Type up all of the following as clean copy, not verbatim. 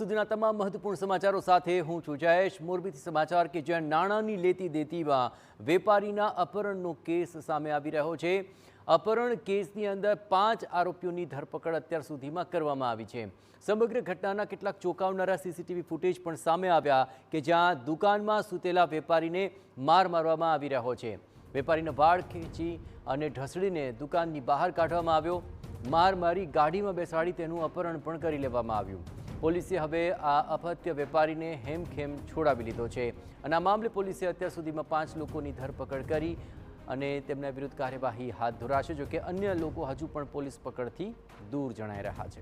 સુધીના તમામ મહત્વપૂર્ણ સમાચારો સાથે હું છું જયેશ। મોરબીથી સમાચાર કે જ્યાં નાણાંની લેતી દેતીમાં વેપારીના અપહરણનો કેસ સામે આવી રહ્યો છે। અપહરણ કેસની અંદર 5 આરોપીઓની ધરપકડ અત્યાર સુધીમાં કરવામાં આવી છે। સમગ્ર ઘટનાના કેટલાક ચોંકાવનારા સીસીટીવી ફૂટેજ પણ સામે આવ્યા કે જ્યાં દુકાનમાં સૂતેલા વેપારીને માર મારવામાં આવી રહ્યો છે। વેપારીનો વાળ ખેંચી અને ઢસડીને દુકાનની બહાર કાઢવામાં આવ્યો। માર મારી ગાડીમાં બેસાડી તેનું અપહરણ પણ કરી લેવામાં આવ્યું। પોલીસે હવે આ અપહત્ય વેપારીને હેમખેમ છોડાવી લીધો છે અને આ મામલે પોલીસે અત્યાર સુધીમાં 5 લોકોની ધરપકડ કરી અને તેમના વિરુદ્ધ કાર્યવાહી હાથ ધરાશે। જો કે અન્ય લોકો હજુ પણ પોલીસ પકડથી દૂર જણાઈ રહ્યા છે।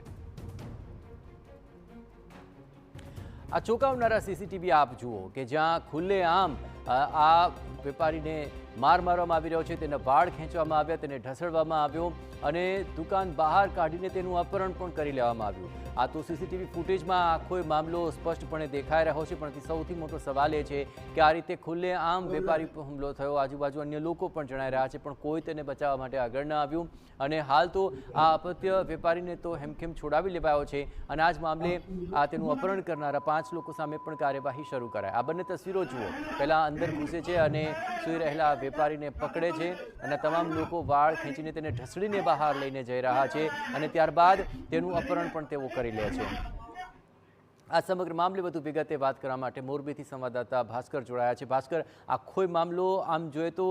આ ચોંકાવનારા સીસીટીવી આપ જુઓ કે જ્યાં ખુલ્લેઆમ આ વેપારીને માર મારવામાં આવી રહ્યો છે, તેના વાળ ખેંચવામાં આવ્યા, તેને ઢસડવામાં આવ્યો અને દુકાન બહાર કાઢીને તેનું અપહરણ પણ કરી લેવામાં આવ્યું। આ તો સીસીટીવી ફૂટેજમાં આખો મામલો સ્પષ્ટપણે દેખાઈ રહ્યો છે, પણ સૌથી મોટો સવાલ એ છે કે આ રીતે ખુલ્લેઆમ વેપારી પર હુમલો થયો, આજુબાજુ અન્ય લોકો પણ જણાઈ રહ્યા છે, પણ કોઈ તેને બચાવવા માટે આગળ ન આવ્યું અને હાલ તો આ અપહત્ય વેપારીને તો હેમખેમ છોડાવી લેવાયો છે અને આ જ મામલે આ તેનું અપહરણ કરનારા 5 લોકો સામે પણ કાર્યવાહી શરૂ કરાય। આ બંને તસવીરો જુઓ, પહેલા અંદર ઘૂસે છે અને સૂઈ રહેલા વેપારીને પકડે છે અને તમામ લોકો વાળ ખેંચીને તેને ઢસડીને બહાર લઈને જઈ રહ્યા છે અને ત્યારબાદ તેનું અપહરણ પણ તેઓ કરી લે છે। આ સમગ્ર મામલે વધુ વિગતે વાત કરવા માટે મોરબીથી સંવાદદાતા ભાસ્કર જોડાયા છે। ભાસ્કર, આખો મામલો આમ જોઈએ તો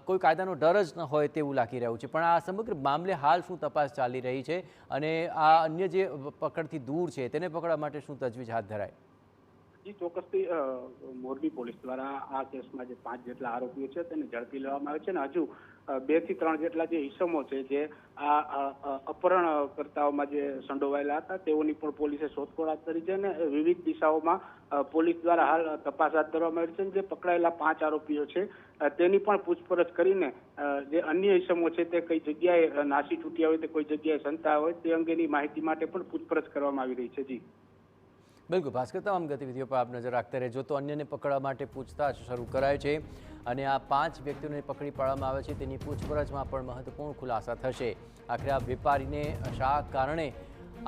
કોઈ કાયદાનો ડર જ ન હોય તેવું લાગી રહ્યું છે, પણ આ સમગ્ર મામલે હાલ શું તપાસ ચાલી રહી છે અને આ અન્ય જે પકડથી દૂર છે તેને પકડવા માટે શું તજવીજ હાથ ધરાય? જી, ચોક્કસથી મોરબી પોલીસ દ્વારા આ કેસમાં જે 5 જેટલા આરોપીઓ છે તેને ઝડપી લેવામાં આવે છે અને હજુ 2 થી 3 જેટલા જે ઈસમો છે જે આ અપહરણકર્તાઓમાં જે સંડોવાયેલા હતા તેઓની પણ પોલીસે શોધખોળ હાથ ધરી છે અને વિવિધ દિશાઓમાં પોલીસ દ્વારા હાલ તપાસ હાથ ધરવામાં આવી છે। જે પકડાયેલા 5 આરોપીઓ છે તેની પણ પૂછપરછ કરીને જે અન્ય ઈસમો છે તે કઈ જગ્યાએ નાસી છૂટ્યા હોય, તે કોઈ જગ્યાએ સંતાયા હોય તે અંગેની માહિતી માટે પણ પૂછપરછ કરવામાં આવી રહી છે। જી બિલકુલ ભાસ્કર, તમામ ગતિવિધિઓ પર આપ નજર રાખતા રહેજો। તો અન્યને પકડવા માટે પૂછતાછ શરૂ કરાય છે અને આ 5 વ્યક્તિઓને પકડી પાડવામાં આવે છે, તેની પૂછપરછમાં પણ મહત્વપૂર્ણ ખુલાસા થશે। આખરે આ વેપારીને શા કારણે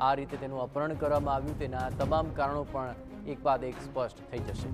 આ રીતે તેનું અપહરણ કરવામાં આવ્યું તેના તમામ કારણો પણ એક બાદ એક સ્પષ્ટ થઈ જશે।